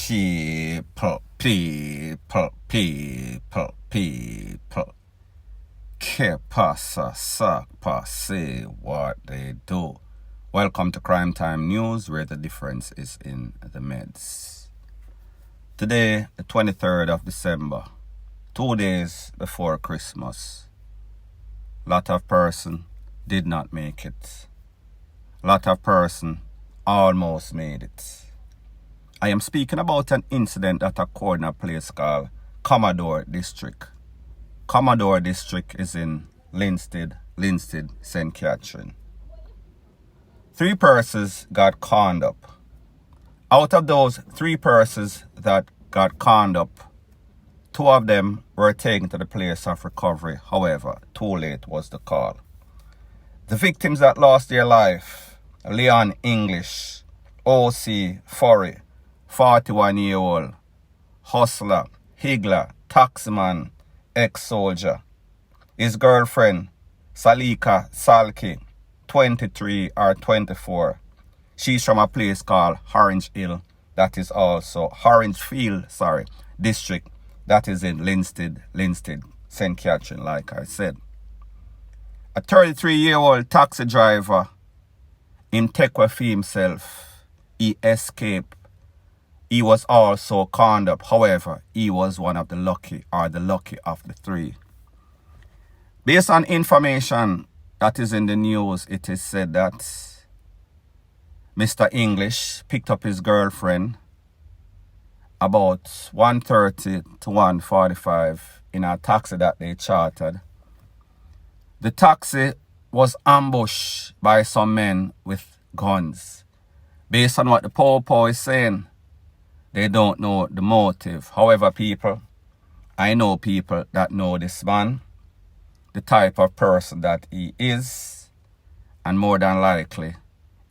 People. Que pasa, sac passe, what they do. Welcome to Crime Time News, where the difference is in the meds. Today, the 23rd of December, 2 days before Christmas. Lot of person did not make it. Lot of person almost made it. I am speaking about an incident that occurred in a place called Commodore District. Commodore District is in Linstead, St. Catherine. 3 persons got conned up. Out of those 3 persons that got conned up, 2 of them were taken to the place of recovery. However, too late was the call. The victims that lost their life: Leon English, O.C. Furry, 41-year-old, hustler, higgler, taxman, ex-soldier. His girlfriend, Salika Salki, 23 or 24. She's from a place called Orange Hill, that is also Orangefield, district, that is in Linstead, St. Catherine, like I said. A 33-year-old taxi driver, him take with himself, he escaped. He was also conned up. However, he was one of the lucky of the 3. Based on information that is in the news, it is said that Mr. English picked up his girlfriend about 1:30 to 1:45 in a taxi that they chartered. The taxi was ambushed by some men with guns. Based on what the po is saying, they don't know the motive. However, people, I know people that know this man, the type of person that he is, and more than likely,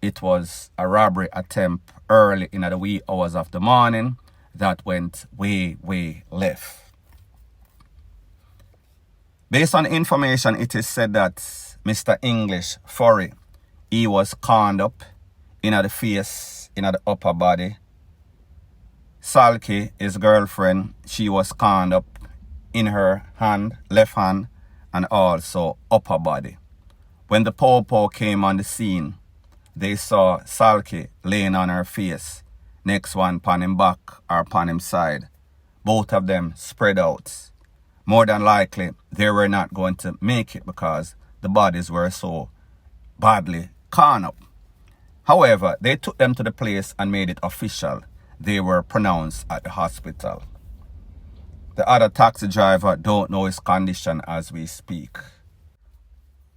it was a robbery attempt early in the wee hours of the morning that went way left. Based on information, it is said that Mr. English Furry, he was conned up in the face, in the upper body. Salki, his girlfriend, she was conned up in her hand, left hand, and also upper body. When the po came on the scene, they saw Salki laying on her face, next one upon him back or upon him side. Both of them spread out. More than likely, they were not going to make it because the bodies were so badly conned up. However, they took them to the place and made it official. They were pronounced at the hospital. The other taxi driver don't know his condition as we speak.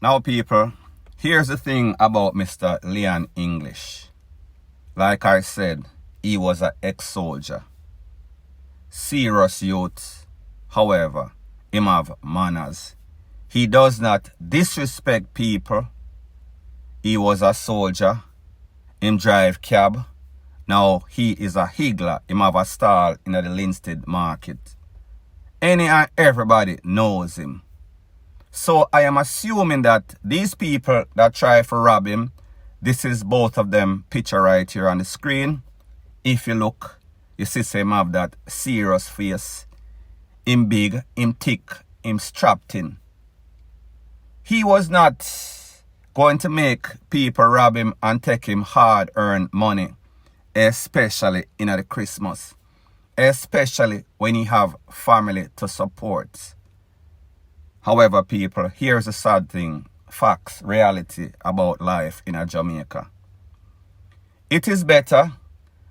Now, people, here's the thing about Mr. Leon English. Like I said, he was an ex-soldier. Serious youth. However, him have manners. He does not disrespect people. He was a soldier. Him drive cab. Now, he is a higgler. Him have a stall in the Linstead market. Any and everybody knows him. So, I am assuming that these people that try to rob him, this is both of them picture right here on the screen. If you look, you see him have that serious face. Him big, him thick, him strapped in. He was not going to make people rob him and take him hard-earned money. Especially in the Christmas. Especially when you have family to support. However, people, here's the sad thing. Facts, reality about life in Jamaica. It is better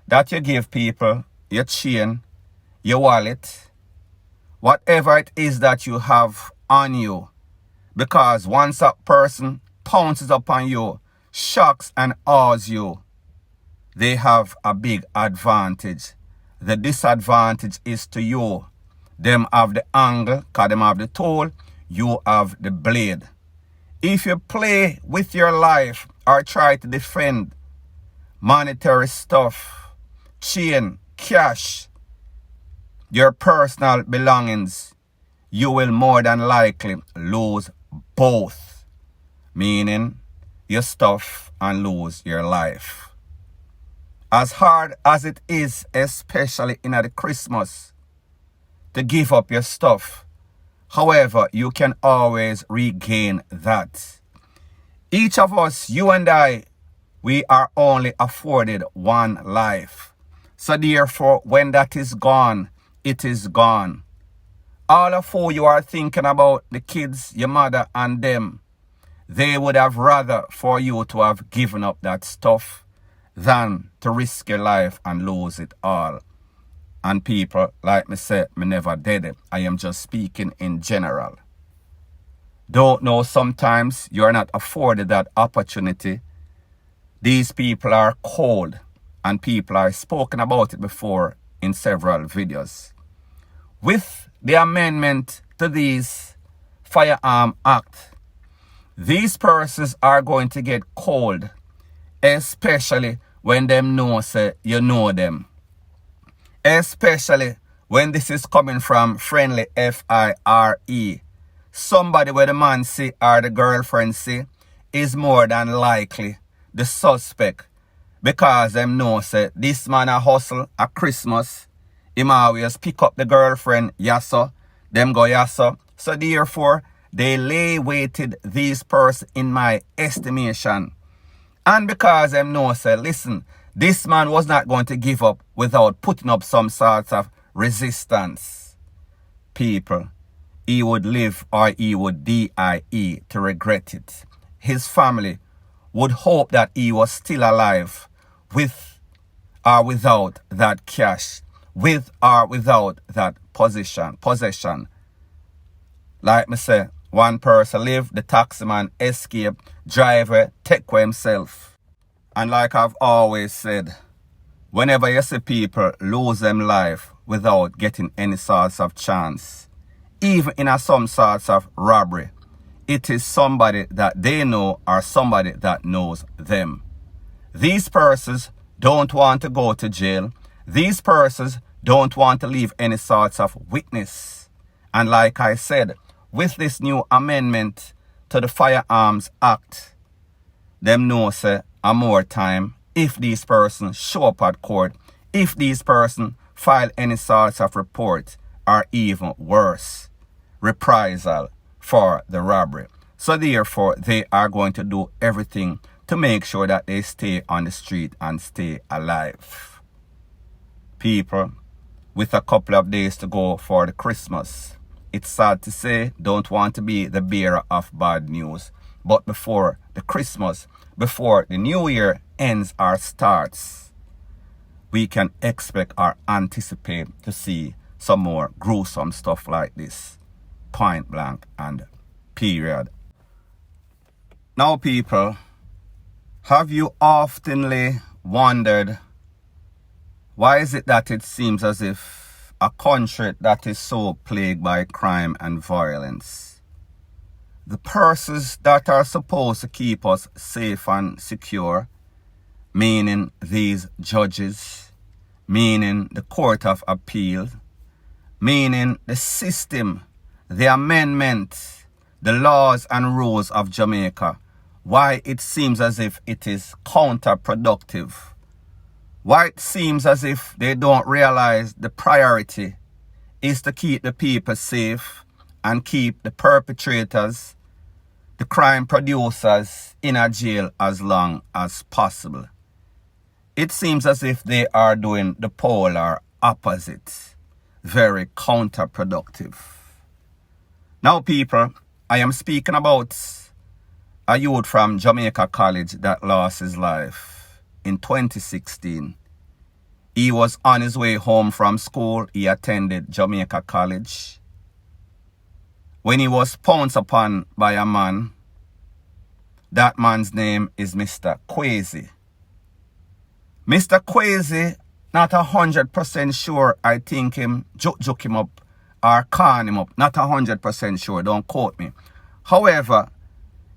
that you give people your chain, your wallet, whatever it is that you have on you. Because once a person pounces upon you, shocks and awes you, they have a big advantage. The disadvantage is to you. Them have the angle, because them have the tool, you have the blade. If you play with your life or try to defend monetary stuff, chain, cash, your personal belongings, you will more than likely lose both. Meaning your stuff and lose your life. As hard as it is, especially in the Christmas, to give up your stuff, however, you can always regain that. Each of us, you and I, we are only afforded one life. So therefore, when that is gone, it is gone. All of you are thinking about the kids, your mother and them. They would have rather for you to have given up that stuff than to risk your life and lose it all. And people, like me said, me never did it. I am just speaking in general. Don't know, sometimes you're not afforded that opportunity. These people are cold, and people are spoken about it before in several videos. With the amendment to these Firearm Act, these persons are going to get cold, especially when them know say you know them. Especially when this is coming from friendly FIRE. Somebody where the man see or the girlfriend see is more than likely the suspect, because them know say this man a hustle at Christmas. Him always pick up the girlfriend, yasso, them go yasso. So therefore, they lay weighted these persons in my estimation. And because them know say, listen, this man was not going to give up without putting up some sorts of resistance. People, he would live or he would die to regret it. His family would hope that he was still alive with or without that cash, with or without that possession. Like me say, one person live, the taximan escape, driver take for himself. And like I've always said, whenever you see people lose them life without getting any sorts of chance, even in some sorts of robbery, it is somebody that they know or somebody that knows them. These persons don't want to go to jail. These persons don't want to leave any sorts of witness. And like I said, with this new amendment to the Firearms Act, them know say a more time, if these persons show up at court, if these persons file any sorts of report, or even worse, reprisal for the robbery. So therefore, they are going to do everything to make sure that they stay on the street and stay alive. People, with a couple of days to go for the Christmas, it's sad to say, don't want to be the bearer of bad news, but before the Christmas, before the new year ends or starts, we can expect or anticipate to see some more gruesome stuff like this. Point blank and period. Now people, have you oftenly wondered why is it that it seems as if a country that is so plagued by crime and violence, the persons that are supposed to keep us safe and secure, meaning these judges, meaning the Court of Appeal, meaning the system, the amendment, the laws and rules of Jamaica, why it seems as if it is counterproductive, why it seems as if they don't realize the priority is to keep the people safe and keep the perpetrators, the crime producers, in a jail as long as possible. It seems as if they are doing the polar opposite, very counterproductive. Now people, I am speaking about a youth from Jamaica College that lost his life in 2016. He was on his way home from school. He attended Jamaica College when he was pounced upon by a man. That man's name is Mr. Quasi. Mr. Quasi, not 100% sure, I think him juke him up or con him up. Not 100% sure, don't quote me. However,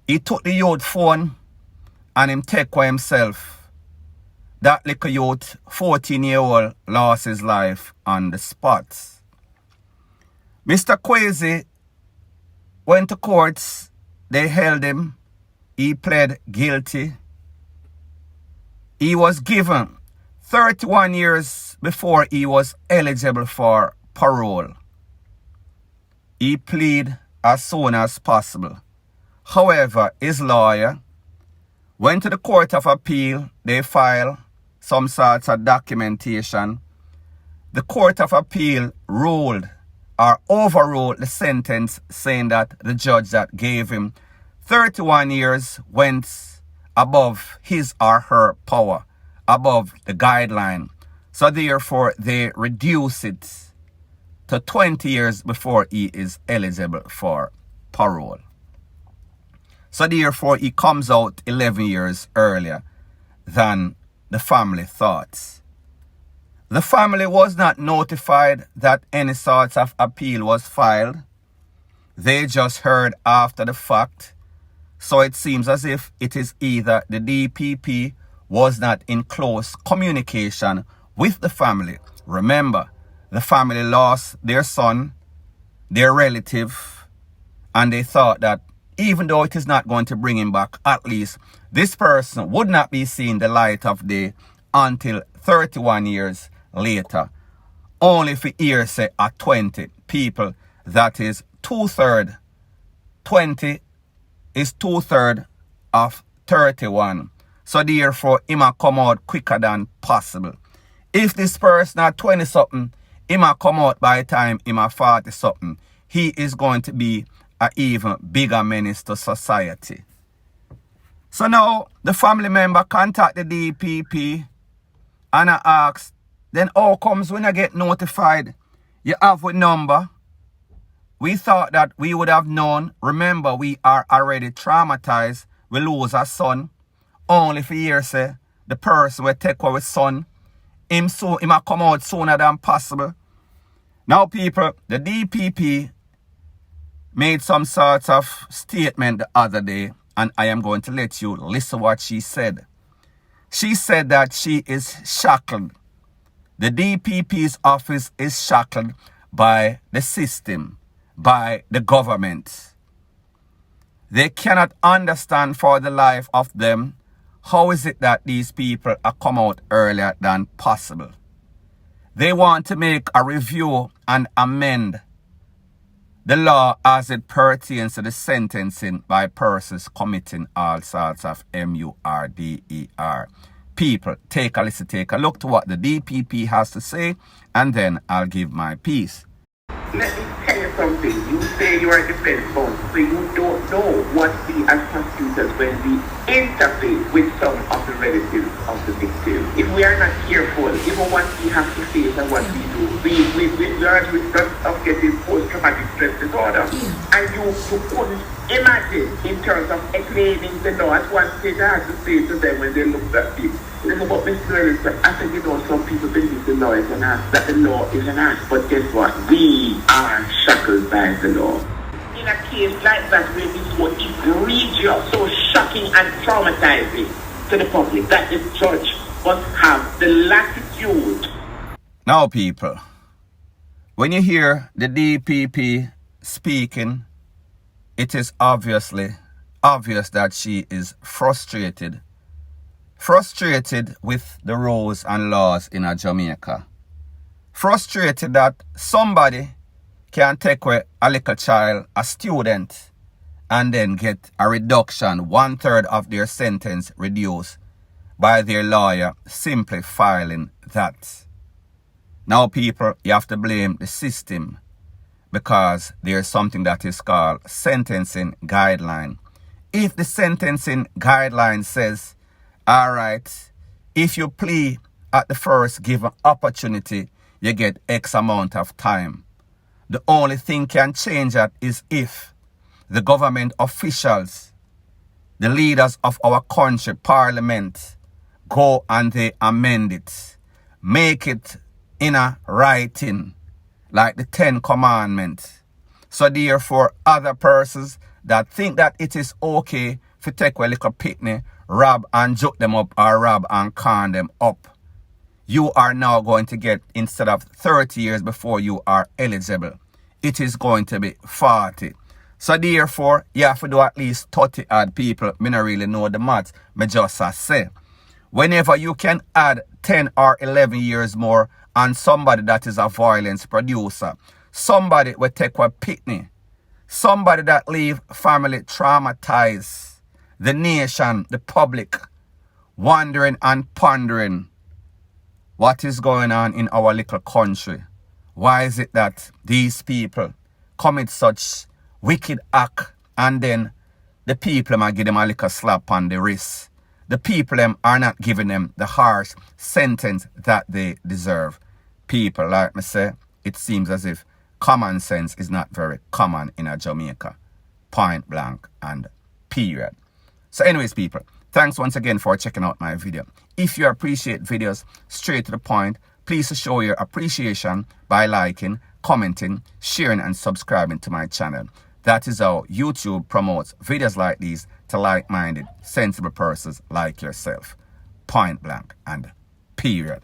he took the youth phone and him take for himself. That little youth, 14-year-old, lost his life on the spot. Mr. Quasi went to courts. They held him. He pled guilty. He was given 31 years before he was eligible for parole. He pleaded as soon as possible. However, his lawyer went to the Court of Appeal. They filed some sorts of documentation. The Court of Appeal ruled or overruled the sentence, saying that the judge that gave him 31 years went above his or her power, above the guideline. So therefore, they reduce it to 20 years before he is eligible for parole. So therefore, he comes out 11 years earlier than the family thought. The family was not notified that any sort of appeal was filed. They just heard after the fact. So it seems as if it is either the DPP was not in close communication with the family. Remember, the family lost their son, their relative, and they thought that even though it is not going to bring him back, at least this person would not be seeing the light of day until 31 years later. Only if we hear say at 20 people, that is 2/3. 20 is 2/3 of 31. So therefore, he might come out quicker than possible. If this person at 20 something, he might come out by the time he might 40 something. He is going to be an even bigger menace to society. So now the family member contact the DPP and I ask, then how comes when I get notified, you have a number? We thought that we would have known. Remember, we are already traumatized. We lose our son. Only for years, say, the person will take our son. He might come out sooner than possible. Now, people, the DPP made some sort of statement the other day, and I am going to let you listen what she said. She said that she is shackled. The DPP's office is shackled by the system, by the government. They cannot understand for the life of them how is it that these people are come out earlier than possible. They want to make a review and amend the law as it pertains to the sentencing by persons committing all sorts of MVRD3R. People, take a listen, take a look to what the DPP has to say, and then I'll give my piece. Let me tell you something. You say you are a defense counsel, so you don't know what we as prosecutors when we interface with some of the relatives of the victim. If we are not careful, even what we have to face and what we do, we are at risk of getting post-traumatic stress disorder. And you couldn't imagine in terms of explaining the law. That's one thing I have to say to them when they look at this. Listen, but Mr. Ellis, I think some people believe the law is an act, that the law is an act. But guess what? We are shackled by the law. In a case like that where this was egregious, so shocking and traumatizing to the public, that the judge must have the latitude. Now, people, when you hear the DPP speaking, it is obvious that she is frustrated with the rules and laws in Jamaica. Frustrated that somebody can take away a little child, a student, and then get a reduction, 1/3 of their sentence reduced by their lawyer simply filing that. Now, people, you have to blame the system because there's something that is called sentencing guideline. If the sentencing guideline says, all right, if you plea at the first given opportunity, you get X amount of time. The only thing can change that is if the government officials, the leaders of our country, parliament, go and they amend it, make it in a writing, like the 10 Commandments. So therefore, other persons that think that it is okay to take a little pitney, rob and joke them up, or rob and con them up, you are now going to get, instead of 30 years before you are eligible, it is going to be 40. So therefore, you have to do at least 30 odd people. Me not really know the maths. Me just say, whenever you can add 10 or 11 years more on somebody that is a violence producer. Somebody will take a pitney. Somebody that leave family traumatized. The nation, the public, wondering and pondering what is going on in our little country. Why is it that these people commit such wicked act and then the people might give them a little slap on the wrist? The people them are not giving them the harsh sentence that they deserve. People, like me say, it seems as if common sense is not very common in a Jamaica. Point blank and period. So anyways, people, thanks once again for checking out my video. If you appreciate videos straight to the point, please show your appreciation by liking, commenting, sharing and subscribing to my channel. That is how YouTube promotes videos like these to like-minded, sensible persons like yourself. Point blank and period.